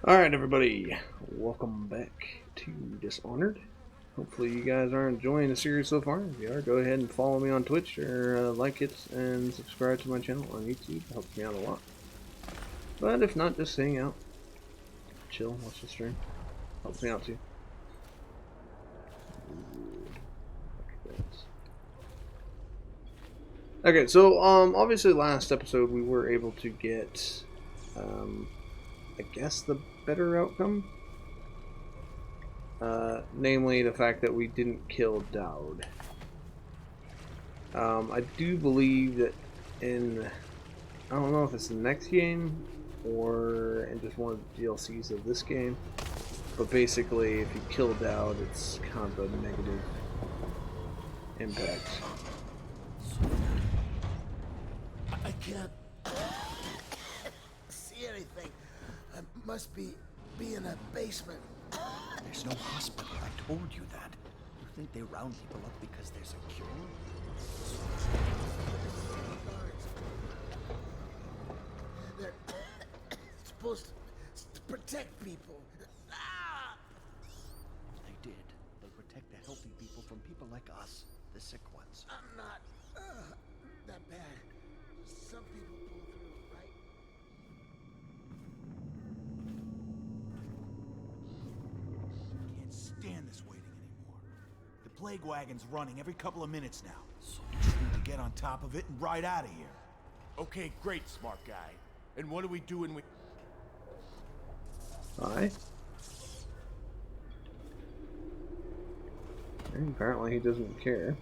Alright, everybody, welcome back to Dishonored. Hopefully, you guys are enjoying the series so far. If you are, go ahead and follow me on Twitch or like it and subscribe to my channel on YouTube. It helps me out a lot. But if not, just hang out, chill, watch the stream. Helps me out too. Okay, so obviously last episode we were able to get I guess the better outcome. Namely the fact that we didn't kill Dowd. I do believe that in, I don't know if it's the next game or in just one of the DLCs of this game, but basically if you kill Dowd, it's kind of a negative impact. I can't see anything. I must be in a basement. There's no hospital. I told you that. You think they round people up because there's a cure? They're supposed to protect people. They did. They protect the healthy people from people like us, the sick ones. I'm not that bad. Some people pull through, right? Can't stand this waiting anymore. The plague wagon's running every couple of minutes now. So we just need to get on top of it and ride out of here. Okay, great, smart guy. And what do we do when we... Aye. And apparently he doesn't care.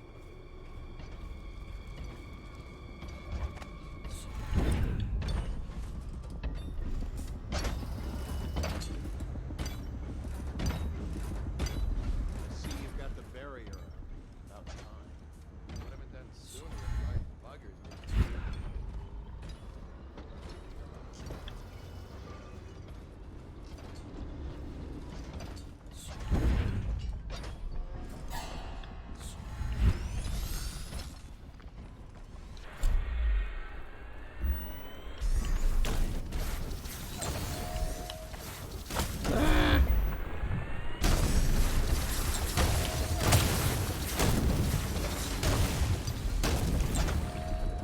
See, you've got the barrier up. About time. Would have been done sooner if my buggers didn't.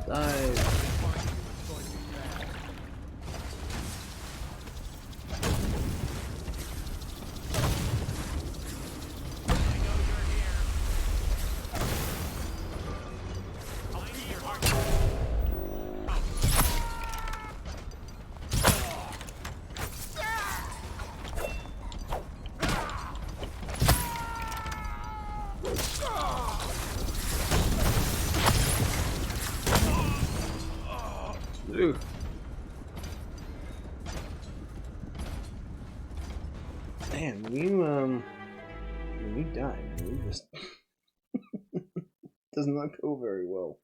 Die. Ooh. Man, when you die, man, you just does not go very well.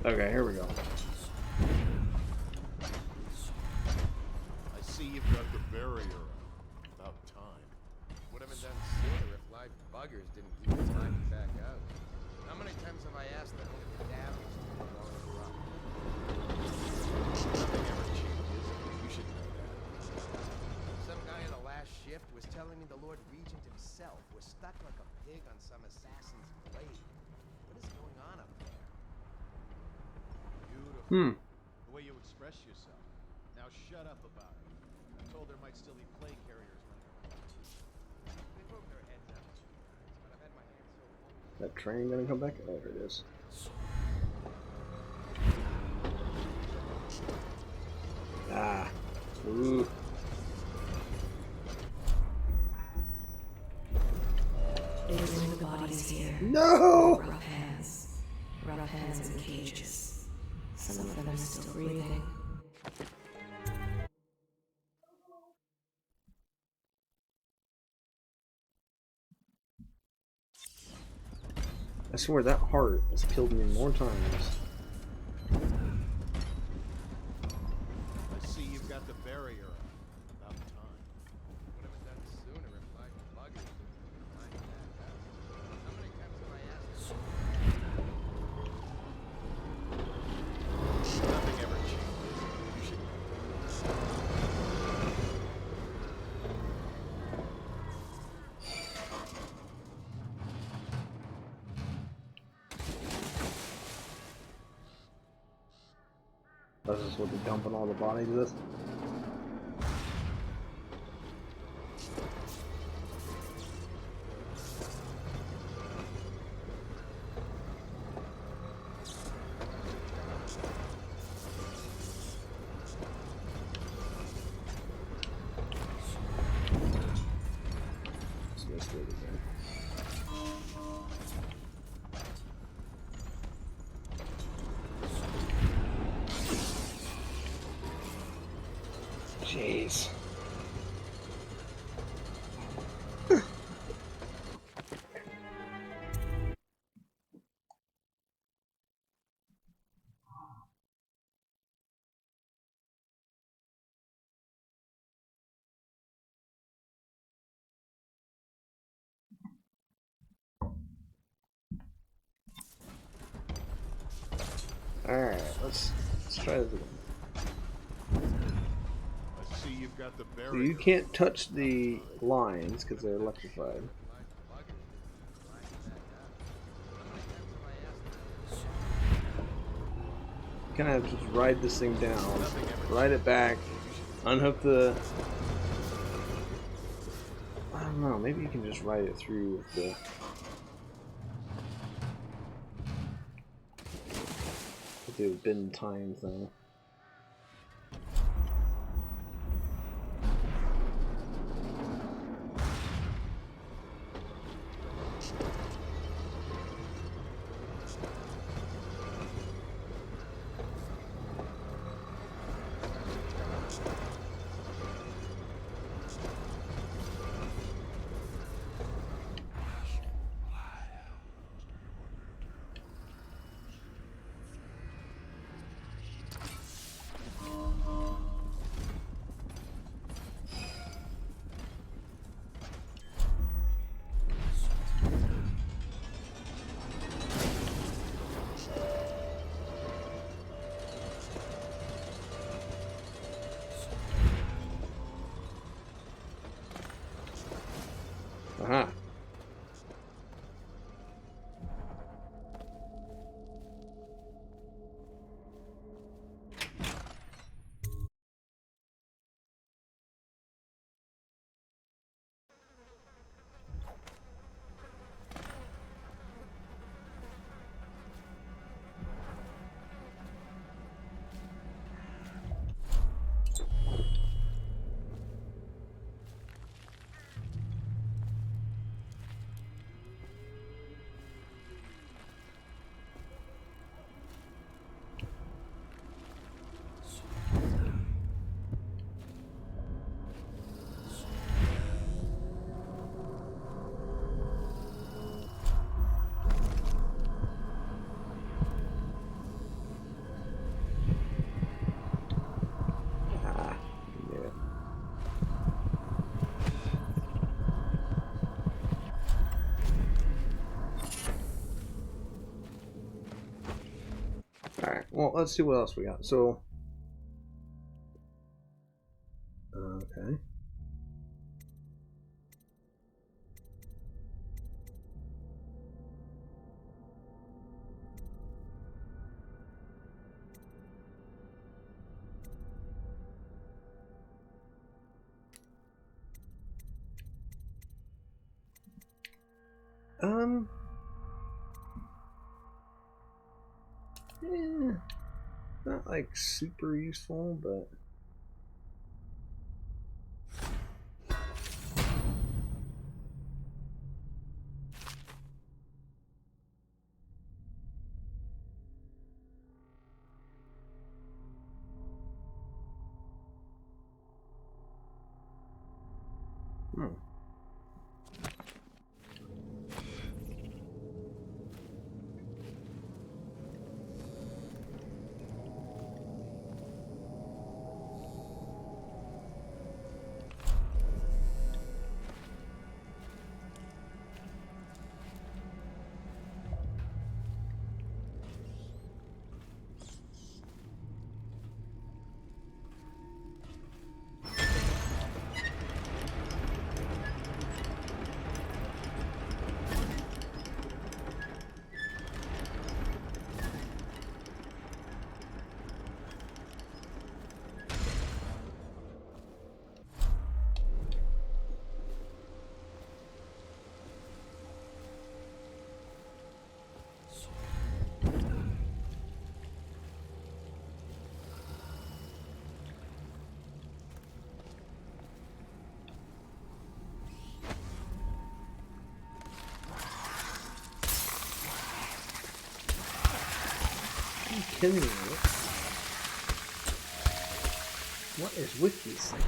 Okay, here we go. I see you've got the barrier up. About time. Would have been done sooner if live buggers didn't keep climbing back out. How many times have I asked them to be damaged to the long run? Nothing ever changes. You should know that. Some guy in the last shift was telling me the Lord Regent himself was stuck like a pig on some assassin's blade. What is going on up there? Beautiful. The way you express yourself. Now shut up about it. I told there might still be plague carriers running around. They poke their heads out sometimes, but I've had my hands so full. That train gonna come back? Oh, there it is. Ah. Ooh. They bring the bodies here. No! Rough hands. Rough hands in cages. Some of them are still breathing. I swear that heart has killed me more times. I see you've got the barrier up. About time. Would have been done sooner if live buggers didn't keep climbing back out. How many times have I asked them? That's just what they're dumping all the bodies with. So this way to go. Jeez. Alright, let's try this again. I see you've got the So barrier. you can't touch the lines because they're electrified. You kind of have to just ride this thing down, ride it back, unhook the... I don't know, maybe you can just ride it through with the bend time thing. Aha. Ah, yeah. Alright, well, let's see what else we got. So, okay. Um, not like super useful, but hmm. kidding me? What is with these things?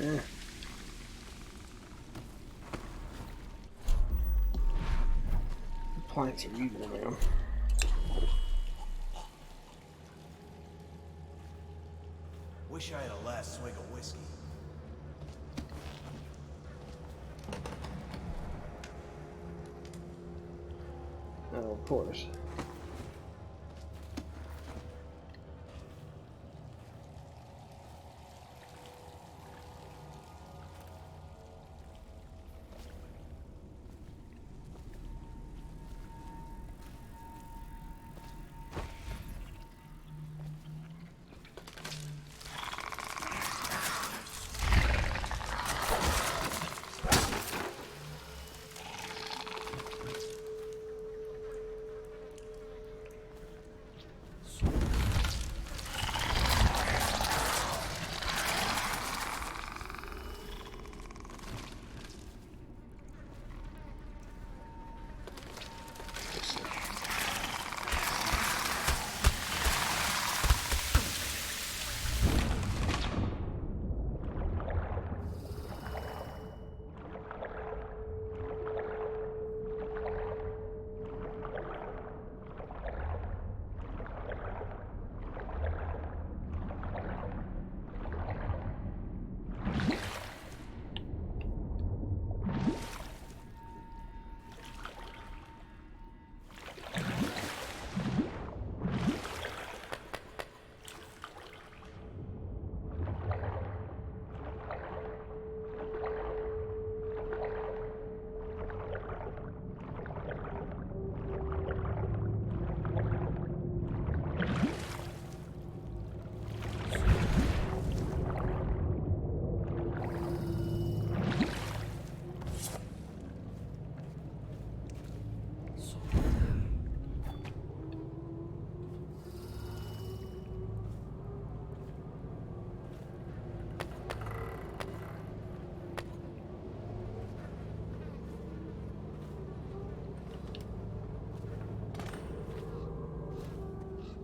Eh. Plants are evil, man. Wish I had a last swig of whiskey. Oh, of course.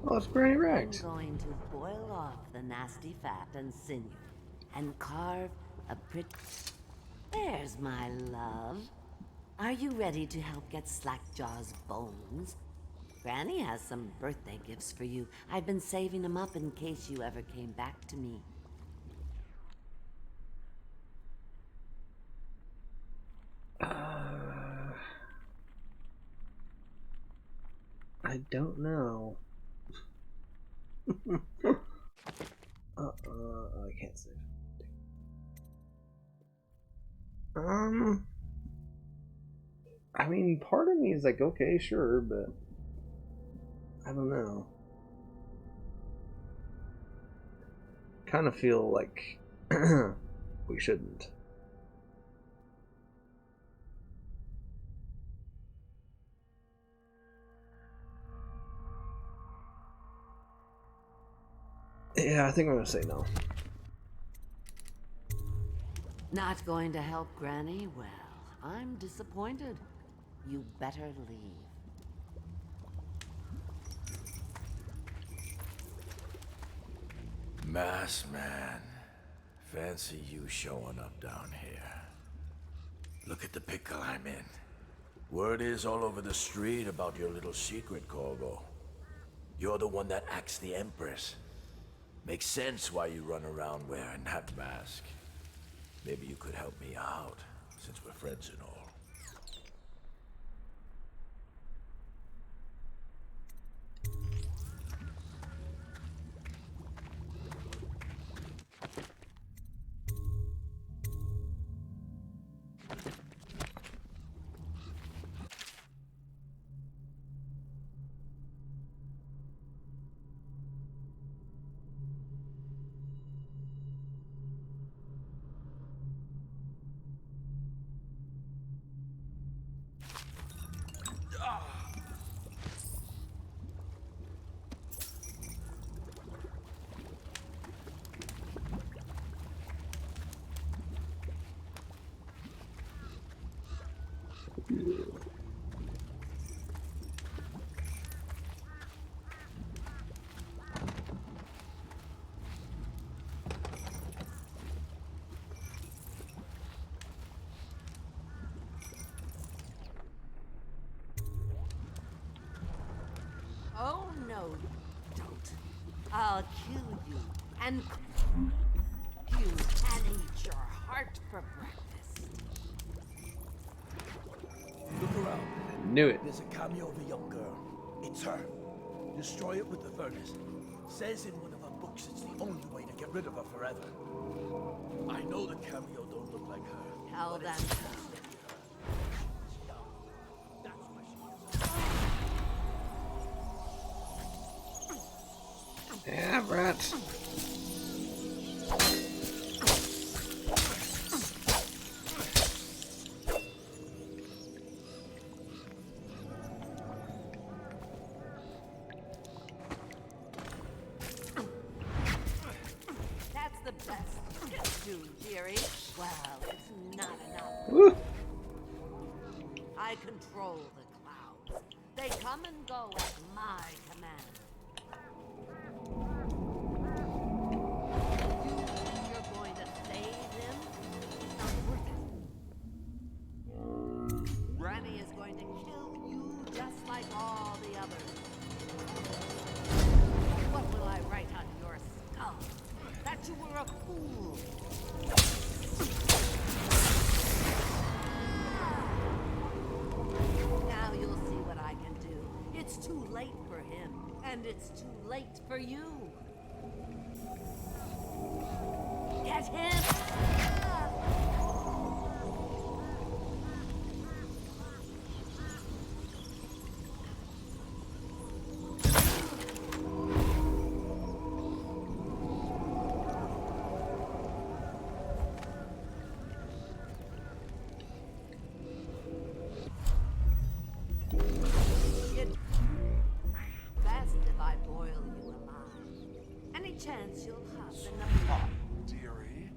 Oh, it's Granny I'm Rags. going to boil off the nasty fat and sinew and carve a pretty... There's my love. Are you ready to help get Slackjaw's bones? Granny has some birthday gifts for you. I've been saving them up in case you ever came back to me. I don't know. I can't save. I mean, part of me is like, okay, sure, but I don't know. Kind of feel like we shouldn't. Yeah, I think I'm gonna say no. Not going to help Granny? Well, I'm disappointed. You better leave. Mass man, fancy you showing up down here. Look at the pickle I'm in. Word is all over the street about your little secret, Corvo. You're the one that acts the Empress. Makes sense why you run around wearing that mask. Maybe you could help me out, since we're friends and all. Oh, no, you don't. I'll kill you and you and eat your heart for breakfast. Look around. Knew it. There's a cameo of a young girl. It's her. Destroy it with the furnace. Says in one of her books it's the only way to get rid of her forever. I know the cameo don't look like her. Tell but them it's so. supposed to be her. She's young. That's why she is. Yeah, rats. That's the best you can do, dearie. Well, it's not enough. Woo. I control the clouds. They come and go at my command. You think you're going to save him? It's not worth it. Granny is going to kill you just like all the others. What will I write on your skull? That you were a fool. Now you'll see what I can do. It's too late for him, and it's too late for you. Get him! It's best if I boil you alive. Any chance you'll have in the pot? Dearie.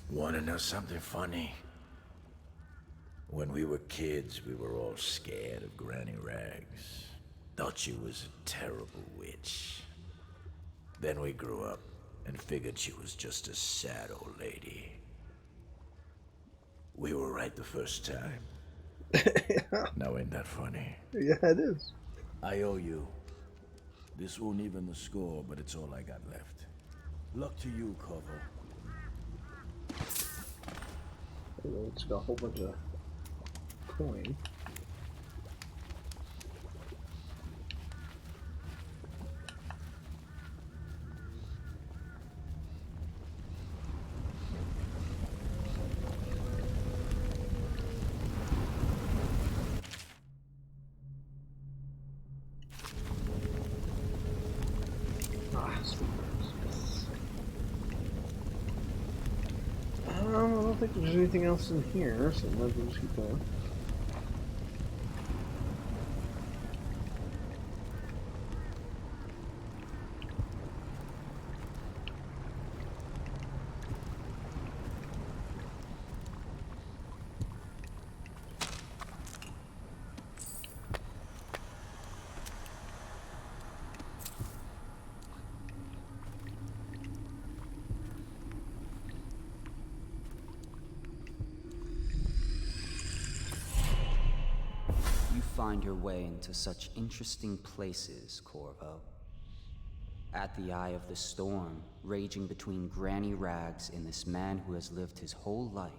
Wanna know something funny? When we were kids, we were all scared of Granny Rags. Thought she was a terrible witch. Then we grew up and figured she was just a sad old lady. We were right the first time. Now ain't that funny? Yeah, it is. I owe you. This won't even the score, but it's all I got left. Luck to you, Corvo. It's got a whole bunch of coin. Ah, sweet birds, yes. I don't think there's anything else in here, so might as well just keep going. find your way into such interesting places, Corvo. At the eye of the storm, raging between granny rags and this man who has lived his whole life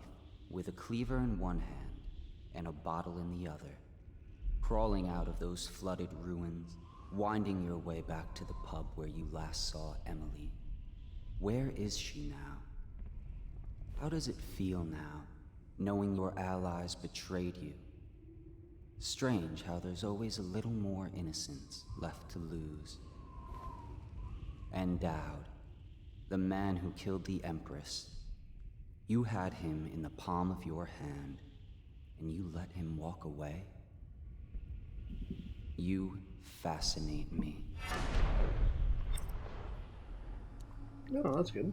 with a cleaver in one hand and a bottle in the other. Crawling out of those flooded ruins, winding your way back to the pub where you last saw Emily. Where is she now? How does it feel now, knowing your allies betrayed you? Strange how there's always a little more innocence left to lose. And Dowd, the man who killed the Empress. You had him in the palm of your hand, and you let him walk away? You fascinate me. Oh, that's good.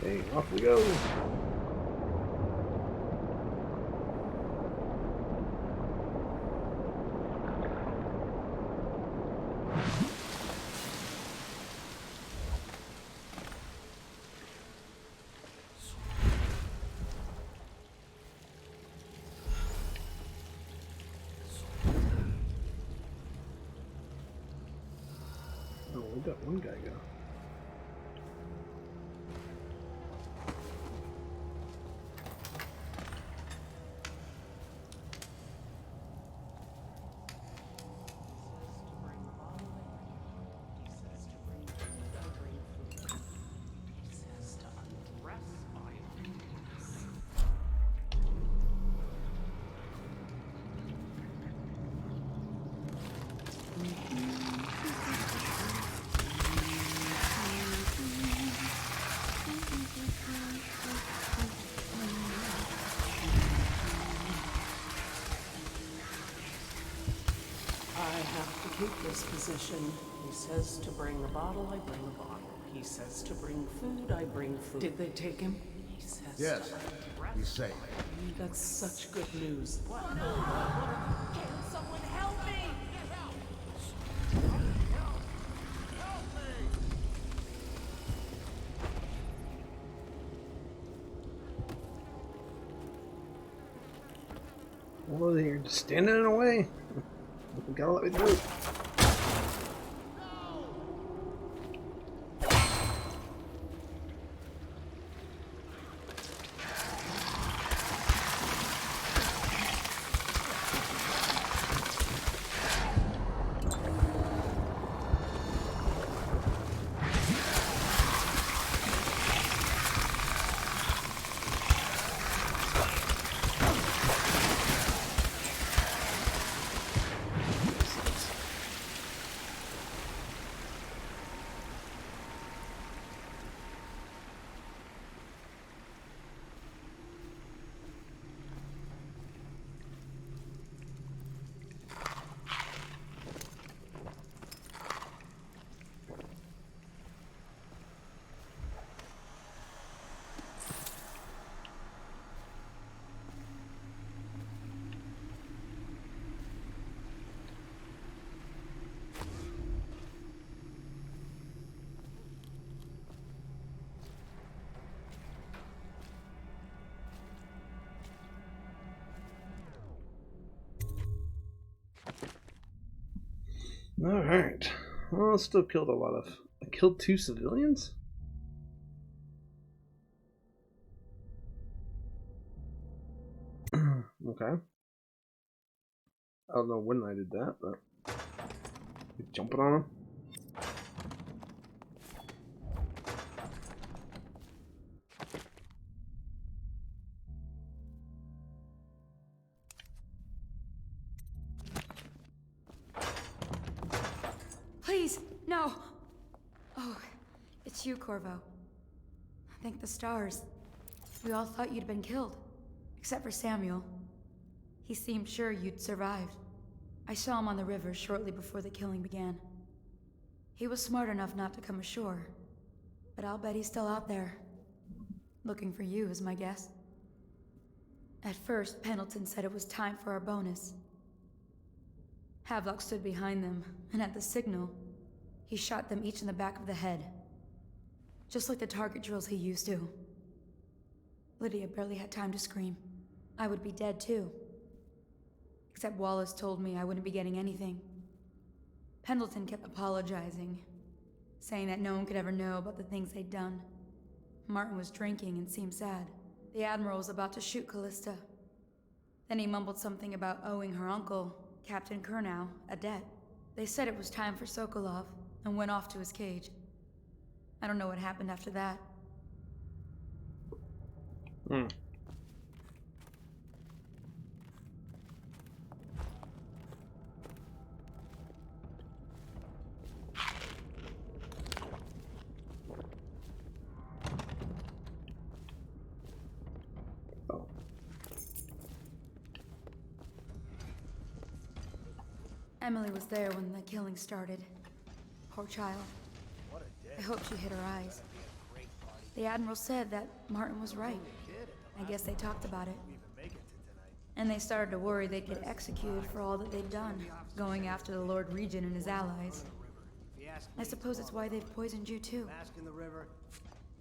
Hey, off we go. Oh, we got one guy go. I have to keep this position. He says to bring a bottle, I bring a bottle. He says to bring food, I bring food. Did they take him? He says Yes, he's safe. That's such good news. What? No! Can someone help me? Well, you're just standing in the way. You gotta let me through. Alright. Well, I still killed a lot of... I killed 2 civilians? Okay. I don't know when I did that, but... Jumping on them? Please, no! Oh, it's you, Corvo. Thank the stars. We all thought you'd been killed. Except for Samuel. He seemed sure you'd survived. I saw him on the river shortly before the killing began. He was smart enough not to come ashore. But I'll bet he's still out there. Looking for you, is my guess. At first, Pendleton said it was time for our bonus. Havelock stood behind them, and at the signal, He shot them each in the back of the head. Just like the target drills he used to. Lydia barely had time to scream. I would be dead too. Except Wallace told me I wouldn't be getting anything. Pendleton kept apologizing, saying that no one could ever know about the things they'd done. Martin was drinking and seemed sad. The Admiral was about to shoot Callista. Then he mumbled something about owing her uncle, Captain Kurnow, a debt. They said it was time for Sokolov, and went off to his cage. I don't know what happened after that. Oh. Emily was there when the killing started. Poor child. What a day. I hope she hid her eyes. The Admiral said that Martin was right. I guess they talked about it. And they started to worry they'd get executed for all that they'd done, going after the Lord Regent and his allies. I suppose it's why they've poisoned you too. Mask in the river,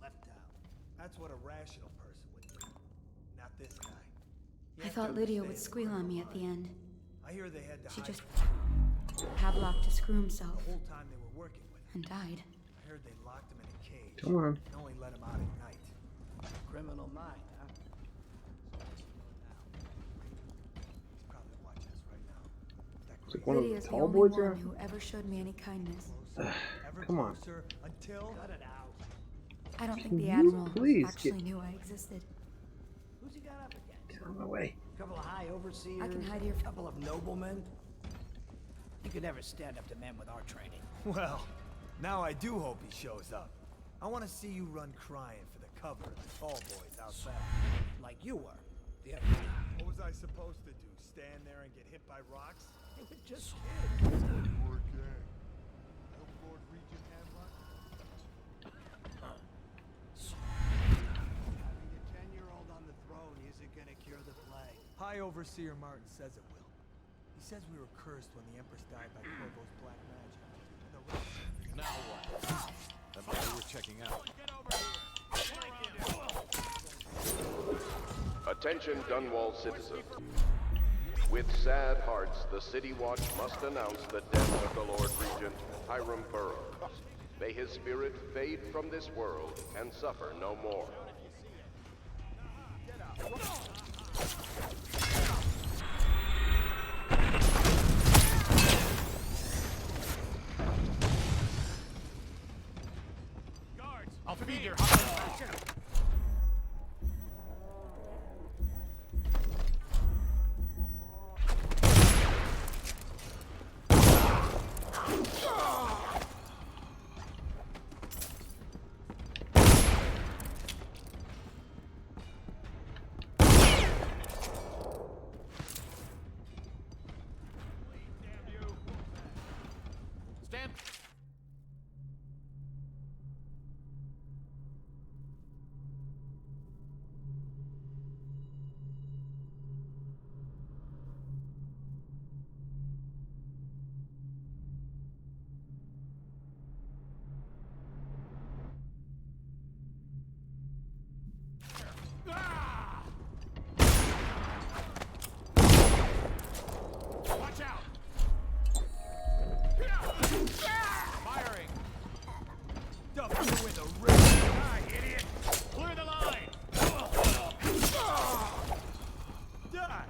left out. That's what a rational person would do. Not this guy. You I have thought to Lydia would understand squeal on me at the end. I hear they had to She hide just padlocked to screw himself the whole time they were working with him. and died. I heard they locked him in a cage. Come on. And only let him out at night. Criminal mind, huh? He's probably watching us right now. It's like one of the Lydia's the tall only boys one there. who ever showed me any kindness. Ever Come on. closer until cut it out. I don't think Can the you Admiral please actually get- knew I existed. Who's he got up against? Get out of my way. A couple of high overseers. I can hide here. A couple of noblemen. You could never stand up to men with our training. Well, now I do hope he shows up. I want to see you run crying for the cover of the tall boys outside. Like you were. The other night. What was I supposed to do? Stand there and get hit by rocks? They were just kids. You were a gang. I hope Lord Regent had luck. Having a 10-year-old on the throne isn't gonna cure the plague. High Overseer Martin says it will. He says we were cursed when the Empress died by Corvo's black magic. And the rest... Now what? That's why we were checking out. Attention Dunwall citizens. With sad hearts, the City Watch must announce the death of the Lord Regent, Hiram Burroughs. May his spirit fade from this world and suffer no more. I'll feed your hungry. Stand. Watch out! Firing! Dump you in the river! Die, idiot! Clear the line! Die!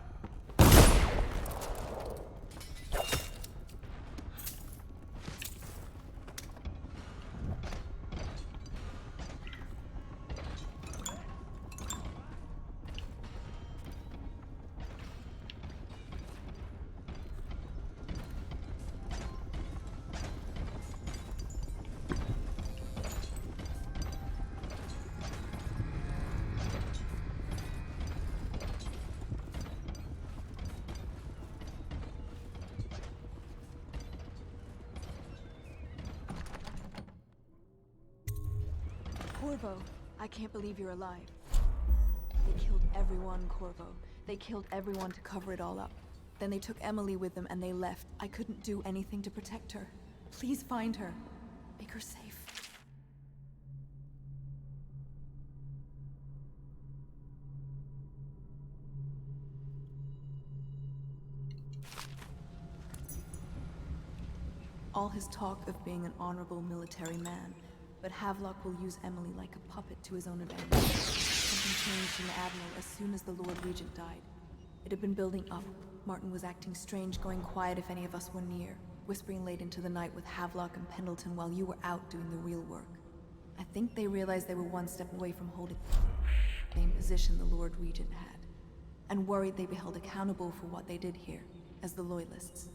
Corvo, I can't believe you're alive. They killed everyone, Corvo. They killed everyone to cover it all up. Then they took Emily with them and they left. I couldn't do anything to protect her. Please find her. Make her safe. All his talk of being an honorable military man, but Havelock will use Emily like a puppet to his own advantage. Something changed in the Admiral as soon as the Lord Regent died. It had been building up. Martin was acting strange, going quiet if any of us were near, whispering late into the night with Havelock and Pendleton while you were out doing the real work. I think they realized they were one step away from holding the same position the Lord Regent had, and worried they'd be held accountable for what they did here, as the Loyalists.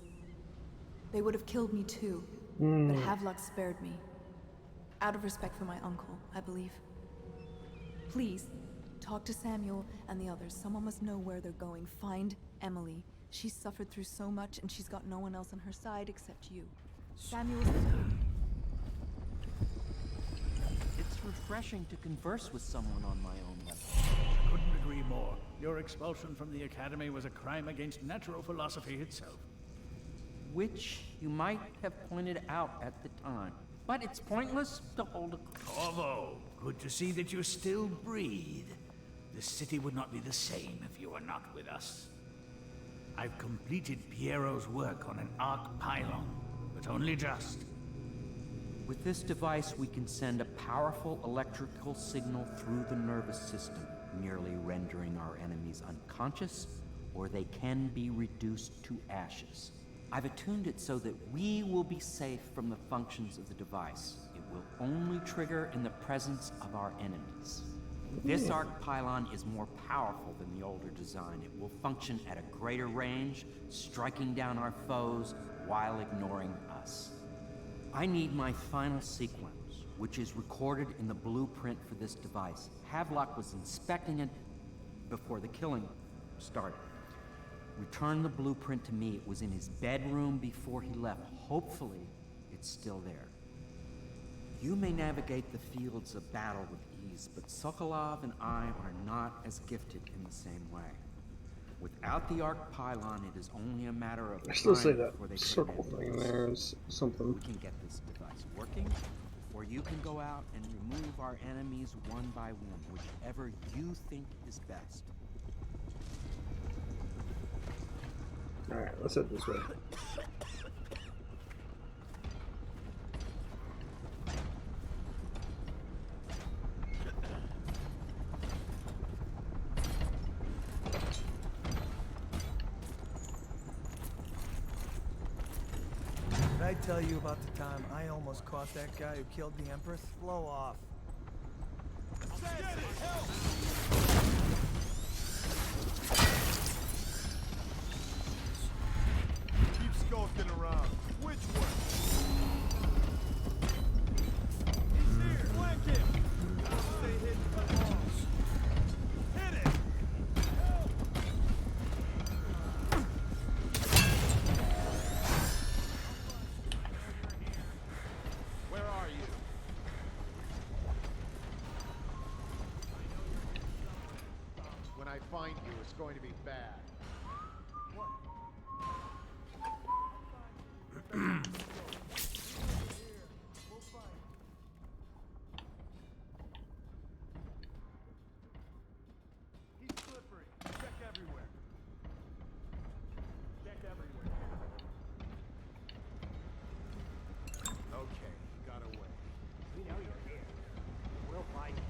They would have killed me too, but Havelock spared me. Out of respect for my uncle, I believe. Please, talk to Samuel and the others. Someone must know where they're going. Find Emily. She's suffered through so much and she's got no one else on her side except you. Samuel's... It's refreshing to converse with someone on my own level. Couldn't agree more. Your expulsion from the Academy was a crime against natural philosophy itself. Which you might have pointed out at the time. But it's pointless to hold a... Corvo, good to see that you still breathe. The city would not be the same if you were not with us. I've completed Piero's work on an arc pylon, but only just. With this device, we can send a powerful electrical signal through the nervous system, merely rendering our enemies unconscious, or they can be reduced to ashes. I've attuned it so that we will be safe from the functions of the device. It will only trigger in the presence of our enemies. This arc pylon is more powerful than the older design. It will function at a greater range, striking down our foes while ignoring us. I need my final sequence, which is recorded in the blueprint for this device. Havelock was inspecting it before the killing started. Return the blueprint to me. It was in his bedroom before he left. Hopefully, it's still there. You may navigate the fields of battle with ease, but Sokolov and I are not as gifted in the same way. Without the arc pylon, it is only a matter of I still say time that before they circle put an thing end to this. there is something. We can get this device working, or you can go out and remove our enemies one by one, whichever you think is best. Alright, let's head this way. Did I tell you about the time I almost caught that guy who killed the Empress? Blow off. Keep skulking around. Which way? He's here. Flank him. Stay hidden for long. Hit it. Help. Where are you? When I find you, it's going to be bad. He's slippery. Check everywhere. Check everywhere. Okay, he got away. We know you're here. We'll find you.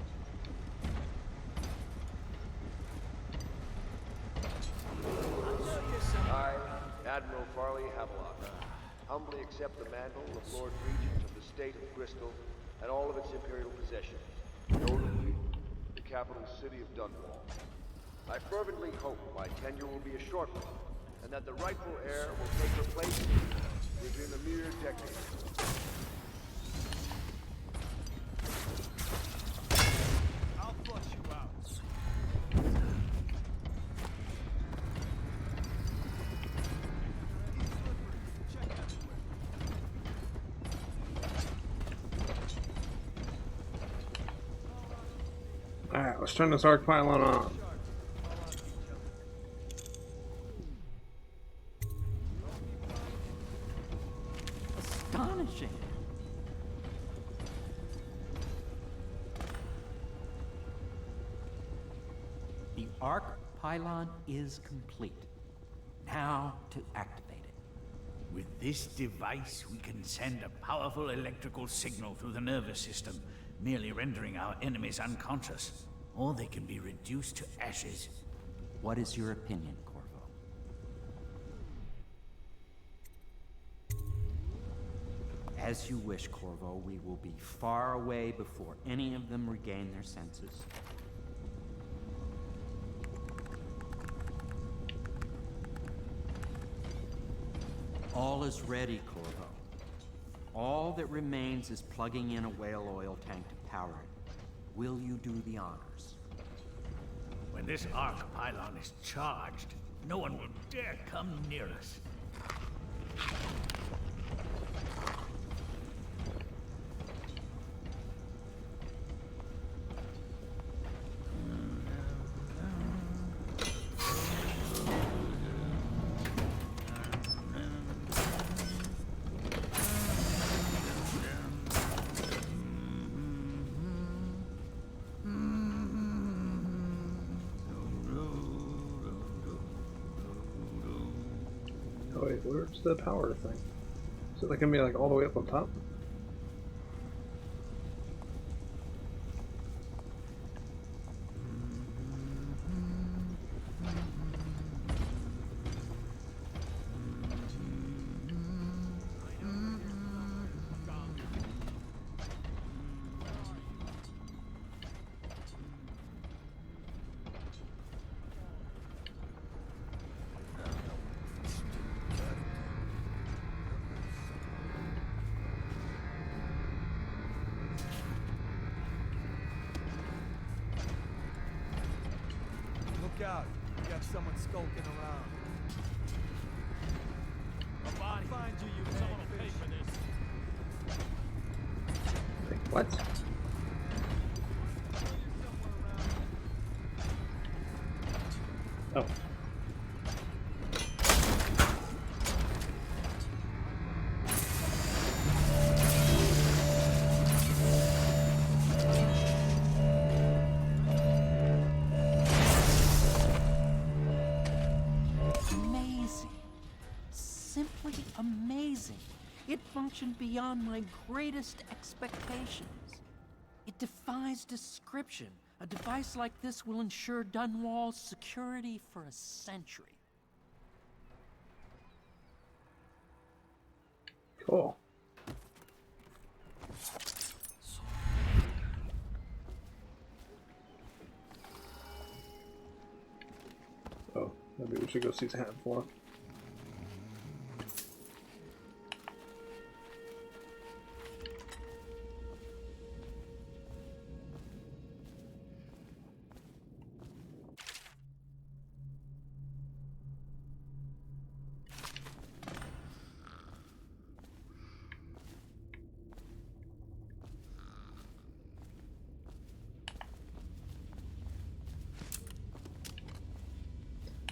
I, Admiral Farley Havelock, humbly accept the mantle of Lord Regent of the State of Bristol and all of its imperial possessions, notably the capital city of Dunwall. I fervently hope my tenure will be a short one, and that the rightful heir will take her place within a mere decade. I'll flush you out. Alright, let's turn this arc pylon on. Astonishing. arc pylon is complete. Now to activate it. With this device, we can send a powerful electrical signal through the nervous system, merely rendering our enemies unconscious, or they can be reduced to ashes. What is your opinion, Corvo? As you wish, Corvo. We will be far away before any of them regain their senses. All is ready, Corvo. All that remains is plugging in a whale oil tank to power it. Will you do the honors? When this arc pylon is charged, no one will dare come near us. Oh wait, where's the power thing? Is it like gonna be like all the way up on top? Look out. We got someone skulking around. A body. I'll find you, you someone will pay for this. Wait, what? Oh. Amazing. It functioned beyond my greatest expectations. It defies description. A device like this will ensure Dunwall's security for a century. Cool. Oh, maybe we should go see Sam for.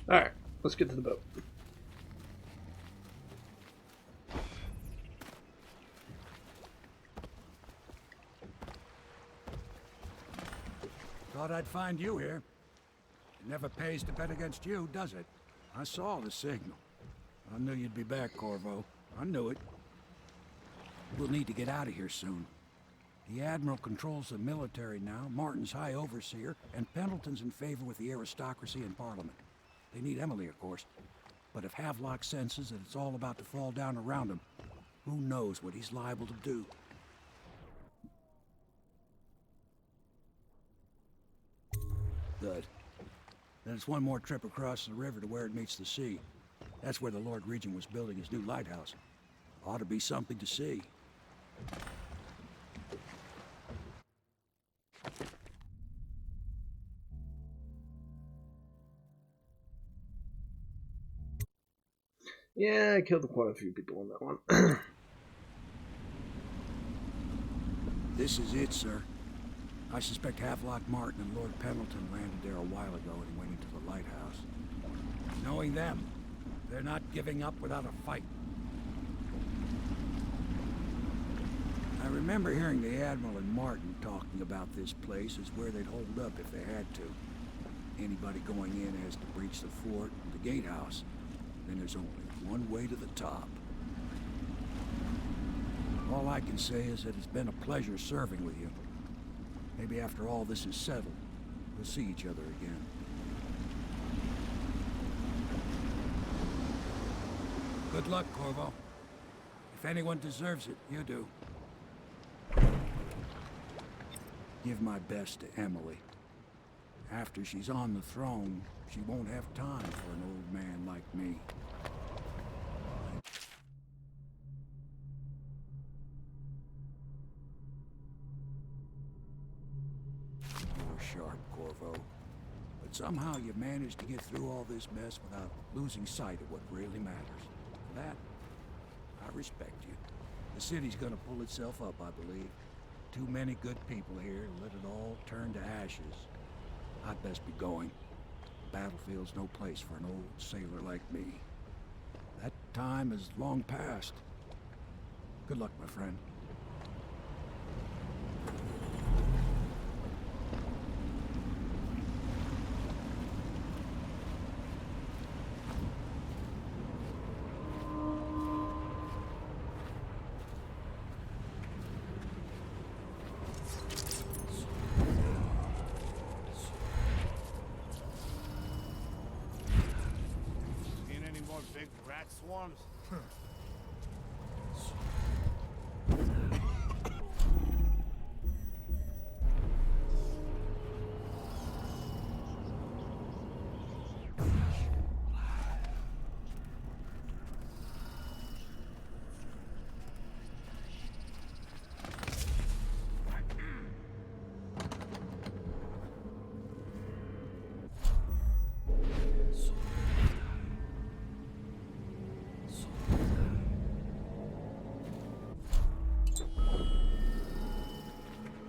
Alright, let's get to the boat. Thought I'd find you here. It never pays to bet against you, does it? I saw the signal. I knew you'd be back, Corvo. I knew it. We'll need to get out of here soon. The Admiral controls the military now, Martin's High Overseer, and Pendleton's in favor with the aristocracy and Parliament. They need Emily, of course. But if Havelock senses that it's all about to fall down around him, who knows what he's liable to do? Good. Then it's one more trip across the river to where it meets the sea. That's where the Lord Regent was building his new lighthouse. Ought to be something to see. Yeah, I killed quite a few people on that one. This is it, sir. I suspect Havelock Martin and Lord Pendleton landed there a while ago and went into the lighthouse. Knowing them, they're not giving up without a fight. I remember hearing the Admiral and Martin talking about this place as where they'd hold up if they had to. Anybody going in has to breach the fort and the gatehouse. Then there's only one way to the top. All I can say is that it's been a pleasure serving with you. Maybe after all this is settled, we'll see each other again. Good luck, Corvo. If anyone deserves it, you do. Give my best to Emily. After she's on the throne, she won't have time for an old man like me. You're sharp, Corvo. But somehow you managed to get through all this mess without losing sight of what really matters. For that, I respect you. The city's gonna pull itself up, I believe. Too many good people here to let it all turn to ashes. I'd best be going. The battlefield's no place for an old sailor like me. That time is long past. Good luck, my friend. Seen any more big rat swarms?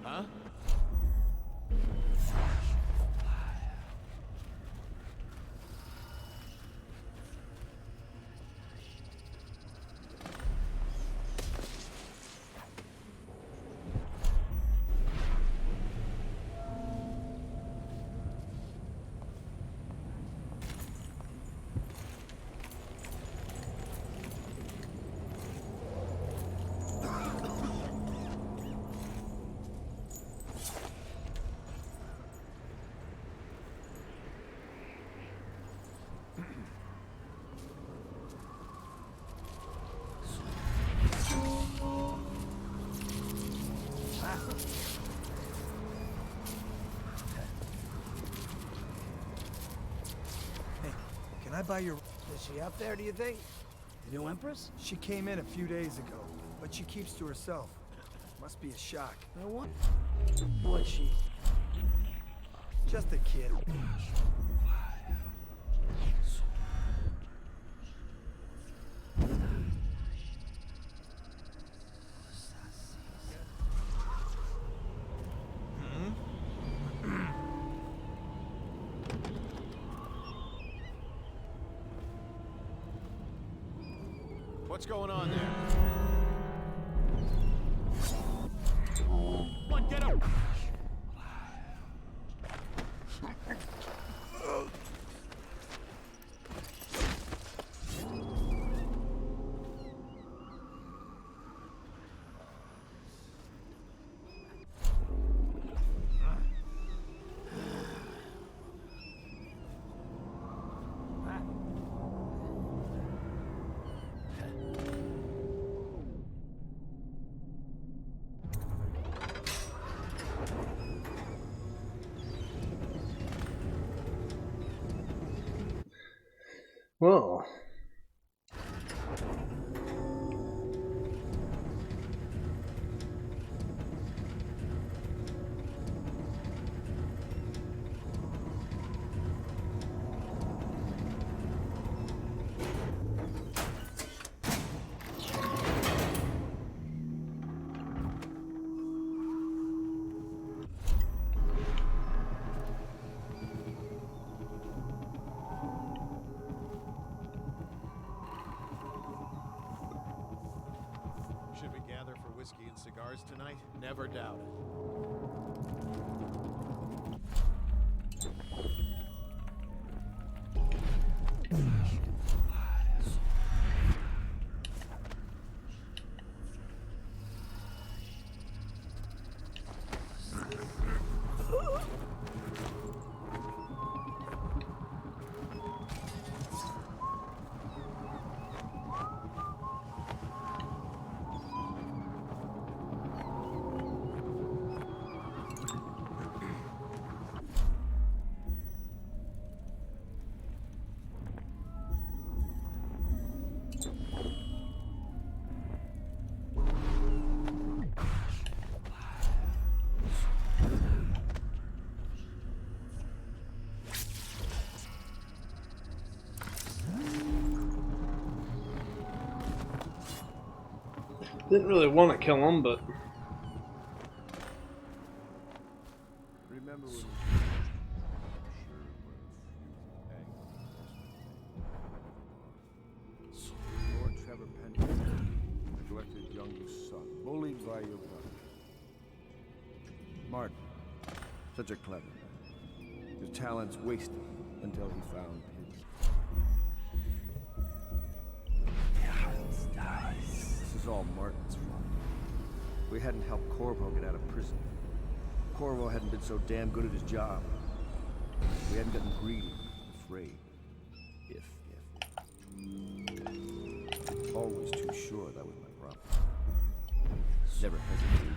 Huh? Hey, can I buy your... Is she up there, do you think? The new Empress? She came in a few days ago, but she keeps to herself. Must be a shock. No one. What's she? Just a kid. What's going on there? One, get up! Well, Should we gather for whiskey and cigars tonight? Never doubt it. Didn't really want to kill him, but Remember when Lord Trevor Penny, neglected youngest son, bullied by your brother. Martin, such a clever man. His talents wasted until he found his. This is all Martin's fault. If we hadn't helped Corvo get out of prison, Corvo hadn't been so damn good at his job. We hadn't gotten greedy, afraid. Always too sure that was my problem. Never hesitated.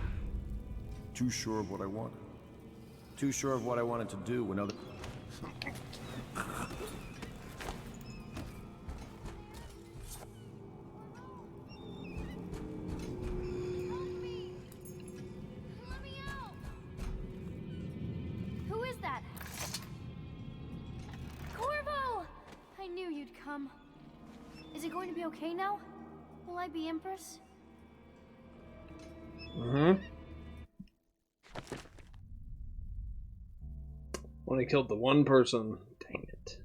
Too sure of what I wanted. Too sure of what I wanted to do when other... Who is that? Corvo! I knew you'd come. Is it going to be okay now? Will I be Empress? Only killed the one person. Dang it.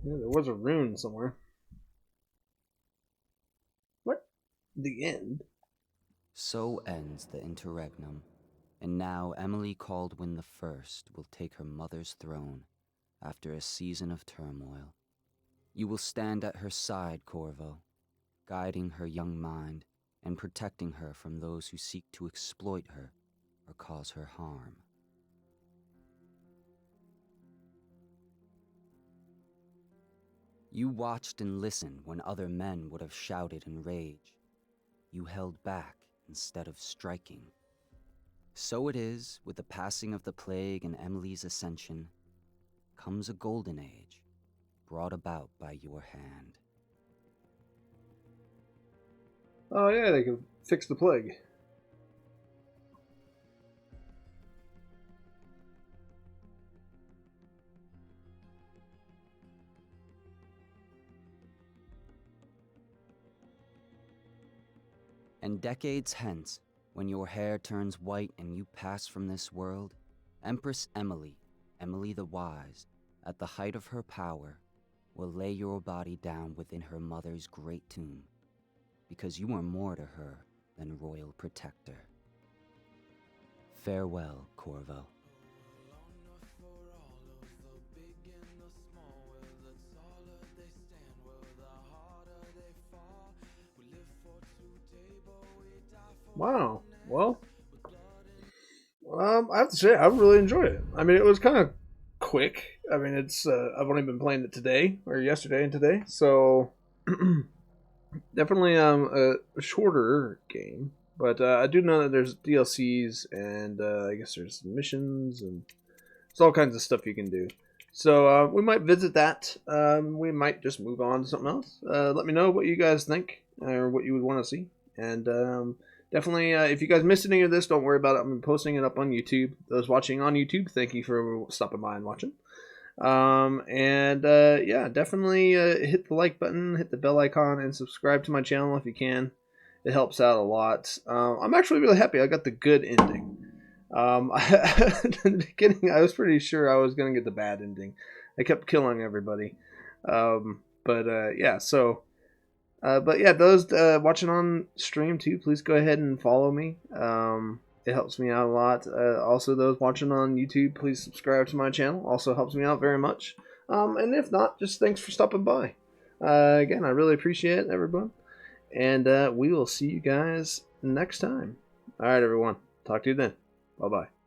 Yeah, there was a rune somewhere. What? The end? So ends the interregnum, and now Emily Caldwin the First will take her mother's throne after a season of turmoil. You will stand at her side, Corvo, guiding her young mind and protecting her from those who seek to exploit her or cause her harm. You watched and listened when other men would have shouted in rage. You held back instead of striking. So it is with the passing of the plague and Emily's ascension, comes a golden age, brought about by your hand. Oh yeah, they can fix the plague. And decades hence, when your hair turns white and you pass from this world, Empress Emily, Emily the Wise, at the height of her power, will lay your body down within her mother's great tomb, because you are more to her than royal protector. Farewell, Corvo. Wow. Well, I have to say I really enjoyed it. I mean, it was kind of quick. I mean, it's I've only been playing it today or yesterday and today, so definitely a shorter game. But I do know that there's DLCs and I guess there's missions and there's all kinds of stuff you can do. So we might visit that. We might just move on to something else. Let me know what you guys think or what you would want to see. And definitely, if you guys missed any of this, don't worry about it. I'm posting it up on YouTube. Those watching on YouTube, thank you for stopping by and watching. Yeah, definitely hit the like button, hit the bell icon, and subscribe to my channel if you can. It helps out a lot. I'm actually really happy I got the good ending. In the beginning, I was pretty sure I was going to get the bad ending. I kept killing everybody. Yeah, so... but yeah, those watching on stream too, please go ahead and follow me. It helps me out a lot. Also, those watching on YouTube, please subscribe to my channel. Also helps me out very much. And if not, just thanks for stopping by. Again, I really appreciate it, everyone. And we will see you guys next time. All right, everyone. Talk to you then. Bye-bye.